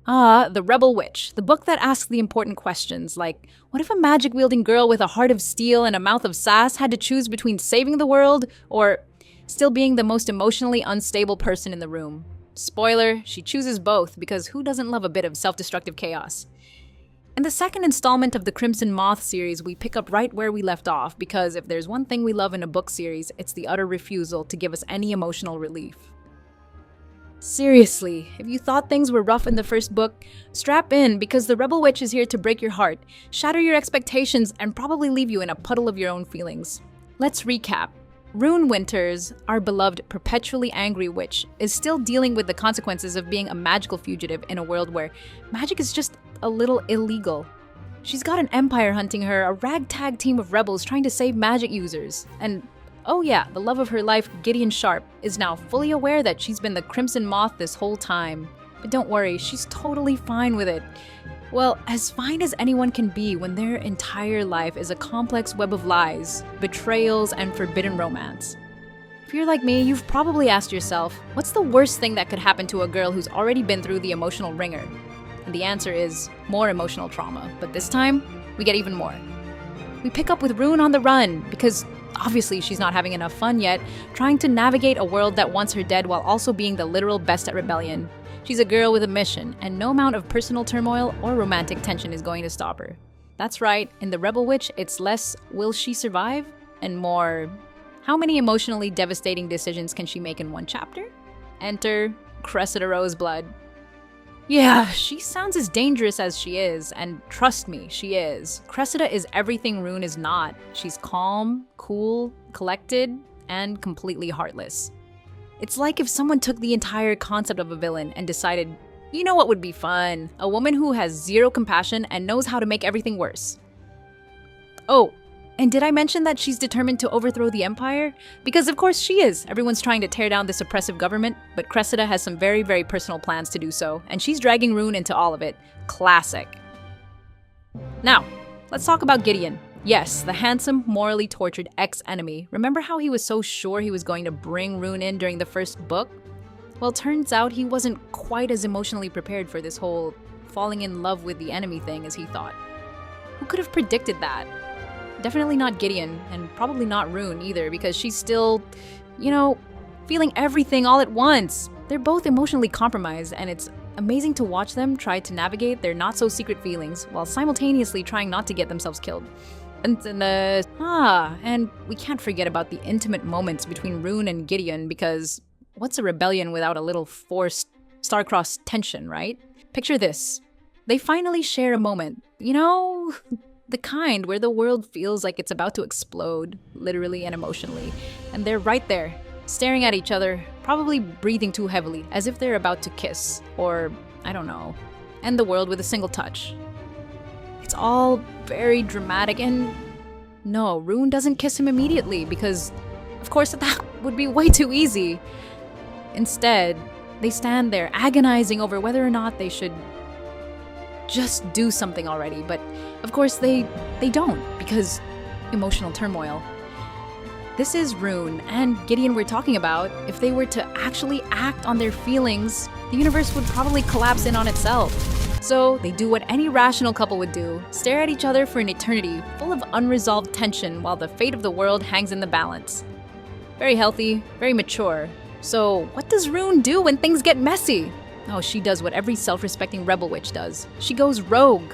Ah, The Rebel Witch, the book that asks the important questions like, what if a magic-wielding girl with a heart of steel and a mouth of sass had to choose between saving the world or still being the most emotionally unstable person in the room? Spoiler, she chooses both because who doesn't love a bit of self-destructive chaos? In the second installment of the Crimson Moth series, we pick up right where we left off because if there's one thing we love in a book series, it's the utter refusal to give us any emotional relief. Seriously, if you thought things were rough in the first book, strap in because the Rebel Witch is here to break your heart, shatter your expectations, and probably leave you in a puddle of your own feelings. Let's recap. Rune Winters, our beloved perpetually angry witch, is still dealing with the consequences of being a magical fugitive in a world where magic is just a little illegal. She's got an empire hunting her, a ragtag team of rebels trying to save magic users, and oh yeah, the love of her life, Gideon Sharp, is now fully aware that she's been the Crimson Moth this whole time. But don't worry, she's totally fine with it. Well, as fine as anyone can be when their entire life is a complex web of lies, betrayals, and forbidden romance. If you're like me, you've probably asked yourself, what's the worst thing that could happen to a girl who's already been through the emotional ringer? And the answer is more emotional trauma, but this time, we get even more. We pick up with Rune on the run, because obviously she's not having enough fun yet, trying to navigate a world that wants her dead while also being the literal best at rebellion. She's a girl with a mission, and no amount of personal turmoil or romantic tension is going to stop her. That's right, in The Rebel Witch, it's less, will she survive? And more, how many emotionally devastating decisions can she make in one chapter? Enter Cressida Roseblood. Yeah, she sounds as dangerous as she is, and trust me, she is. Cressida is everything Rune is not. She's calm, cool, collected, and completely heartless. It's like if someone took the entire concept of a villain and decided, you know what would be fun? A woman who has zero compassion and knows how to make everything worse. Oh, and did I mention that she's determined to overthrow the Empire? Because of course she is. Everyone's trying to tear down this oppressive government, but Cressida has some very, very personal plans to do so, and she's dragging Rune into all of it. Classic. Now, let's talk about Gideon. Yes, the handsome, morally tortured ex-enemy. Remember how he was so sure he was going to bring Rune in during the first book? Well, turns out he wasn't quite as emotionally prepared for this whole falling in love with the enemy thing as he thought. Who could have predicted that? Definitely not Gideon, and probably not Rune either, because she's still, feeling everything all at once. They're both emotionally compromised, and it's amazing to watch them try to navigate their not-so-secret feelings while simultaneously trying not to get themselves killed. And we can't forget about the intimate moments between Rune and Gideon, because what's a rebellion without a little forced, star-crossed tension, right? Picture this. They finally share a moment, the kind where the world feels like it's about to explode, literally and emotionally, and they're right there, staring at each other, probably breathing too heavily, as if they're about to kiss, or, I don't know, end the world with a single touch. It's all very dramatic, and no, Rune doesn't kiss him immediately because, of course, that would be way too easy. Instead, they stand there agonizing over whether or not they should just do something already, but of course they don't because emotional turmoil. This is Rune and Gideon we're talking about. If they were to actually act on their feelings, the universe would probably collapse in on itself. So they do what any rational couple would do, stare at each other for an eternity, full of unresolved tension while the fate of the world hangs in the balance. Very healthy, very mature. So what does Rune do when things get messy? Oh, she does what every self-respecting rebel witch does. She goes rogue.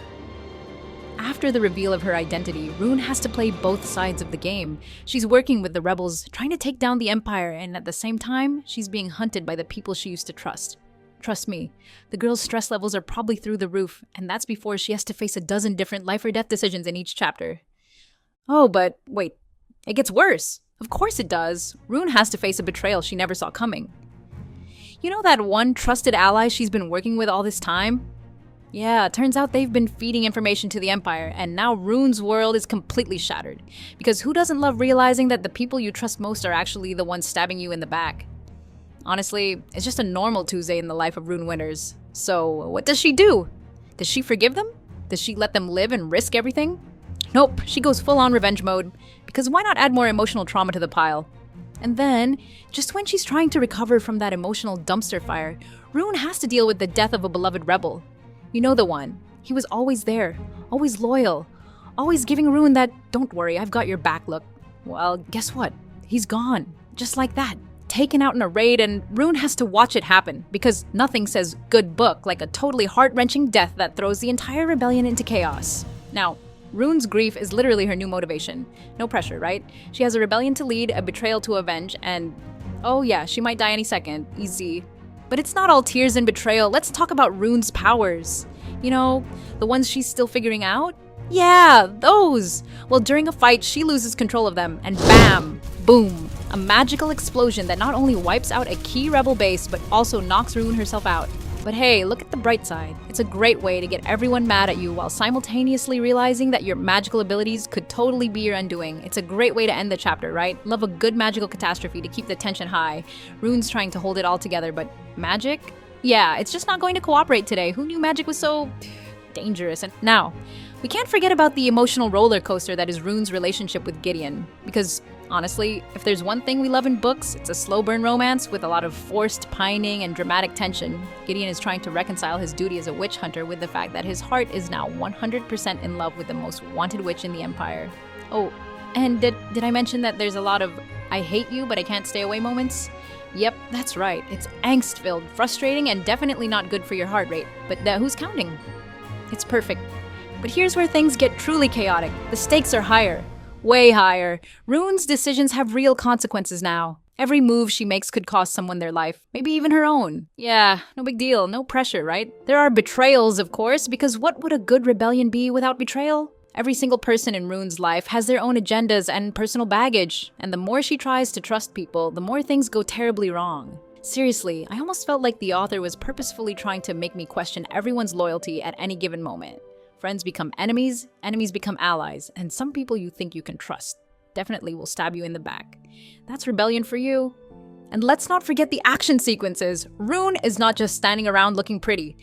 After the reveal of her identity, Rune has to play both sides of the game. She's working with the rebels, trying to take down the Empire, and at the same time, she's being hunted by the people she used to trust. Trust me, the girl's stress levels are probably through the roof, and that's before she has to face a dozen different life or death decisions in each chapter. Oh, but wait, it gets worse. Of course it does. Rune has to face a betrayal she never saw coming. You know that one trusted ally she's been working with all this time? Yeah, turns out they've been feeding information to the Empire, and now Rune's world is completely shattered. Because who doesn't love realizing that the people you trust most are actually the ones stabbing you in the back? Honestly, it's just a normal Tuesday in the life of Rune Winters. So, what does she do? Does she forgive them? Does she let them live and risk everything? Nope, she goes full-on revenge mode. Because why not add more emotional trauma to the pile? And then, just when she's trying to recover from that emotional dumpster fire, Rune has to deal with the death of a beloved rebel. You know the one. He was always there, always loyal, always giving Rune that "don't worry, I've got your back" look. Well, guess what? He's gone. Just like that. Taken out in a raid, and Rune has to watch it happen, because nothing says good book like a totally heart-wrenching death that throws the entire rebellion into chaos. Now, Rune's grief is literally her new motivation. No pressure, right? She has a rebellion to lead, a betrayal to avenge, and oh yeah, she might die any second. Easy. But it's not all tears and betrayal. Let's talk about Rune's powers. You know, the ones she's still figuring out? Yeah, those! Well, during a fight, she loses control of them, and bam! Boom! A magical explosion that not only wipes out a key rebel base, but also knocks Rune herself out. But hey, look at the bright side. It's a great way to get everyone mad at you while simultaneously realizing that your magical abilities could totally be your undoing. It's a great way to end the chapter, right? Love a good magical catastrophe to keep the tension high. Rune's trying to hold it all together, but magic? Yeah, it's just not going to cooperate today. Who knew magic was so dangerous? And now, we can't forget about the emotional roller coaster that is Rune's relationship with Gideon. Because honestly, if there's one thing we love in books, it's a slow burn romance with a lot of forced pining and dramatic tension. Gideon is trying to reconcile his duty as a witch hunter with the fact that his heart is now 100% in love with the most wanted witch in the Empire. Oh, and did I mention that there's a lot of "I hate you, but I can't stay away" moments? Yep, that's right. It's angst-filled, frustrating, and definitely not good for your heart rate. But who's counting? It's perfect. But here's where things get truly chaotic. The stakes are higher. Way higher. Rune's decisions have real consequences now. Every move she makes could cost someone their life, maybe even her own. Yeah, no big deal, no pressure, right? There are betrayals, of course, because what would a good rebellion be without betrayal? Every single person in Rune's life has their own agendas and personal baggage, and the more she tries to trust people, the more things go terribly wrong. Seriously, I almost felt like the author was purposefully trying to make me question everyone's loyalty at any given moment. Friends become enemies, enemies become allies, and some people you think you can trust definitely will stab you in the back. That's rebellion for you. And let's not forget the action sequences. Rune is not just standing around looking pretty.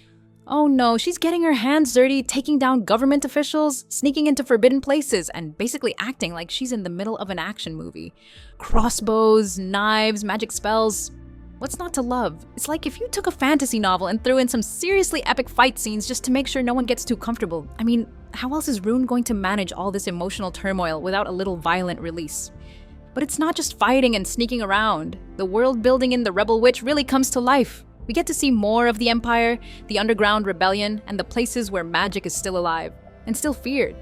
Oh no, she's getting her hands dirty, taking down government officials, sneaking into forbidden places, and basically acting like she's in the middle of an action movie. Crossbows, knives, magic spells. What's not to love? It's like if you took a fantasy novel and threw in some seriously epic fight scenes just to make sure no one gets too comfortable. I mean, how else is Rune going to manage all this emotional turmoil without a little violent release? But it's not just fighting and sneaking around. The world building in The Rebel Witch really comes to life. We get to see more of the Empire, the underground rebellion, and the places where magic is still alive, and still feared.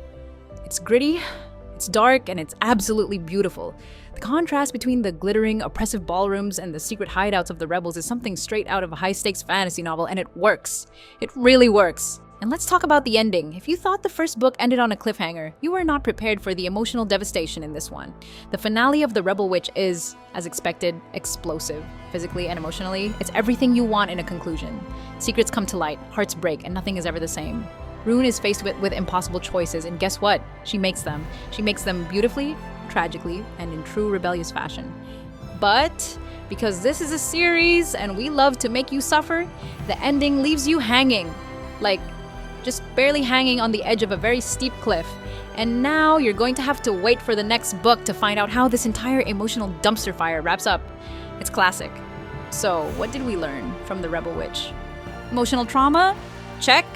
It's gritty, it's dark, and it's absolutely beautiful. The contrast between the glittering, oppressive ballrooms and the secret hideouts of the rebels is something straight out of a high-stakes fantasy novel, and it works. It really works. And let's talk about the ending. If you thought the first book ended on a cliffhanger, you were not prepared for the emotional devastation in this one. The finale of The Rebel Witch is, as expected, explosive. Physically and emotionally, it's everything you want in a conclusion. Secrets come to light, hearts break, and nothing is ever the same. Rune is faced with impossible choices, and guess what? She makes them. She makes them beautifully, tragically, and in true rebellious fashion. But because this is a series and we love to make you suffer, the ending leaves you hanging. Like, just barely hanging on the edge of a very steep cliff. And now you're going to have to wait for the next book to find out how this entire emotional dumpster fire wraps up. It's classic. So, what did we learn from The Rebel Witch? Emotional trauma? Check.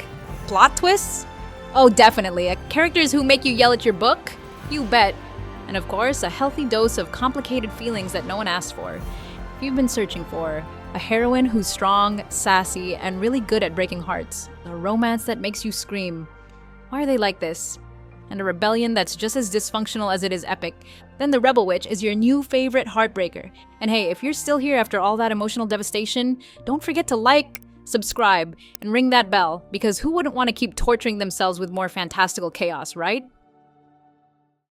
Plot twists? Oh, definitely. Characters who make you yell at your book? You bet. And of course, a healthy dose of complicated feelings that no one asked for. If you've been searching for a heroine who's strong, sassy, and really good at breaking hearts, a romance that makes you scream, why are they like this? And a rebellion that's just as dysfunctional as it is epic, then The Rebel Witch is your new favorite heartbreaker. And hey, if you're still here after all that emotional devastation, don't forget to like, subscribe, and ring that bell, because who wouldn't want to keep torturing themselves with more fantastical chaos, right?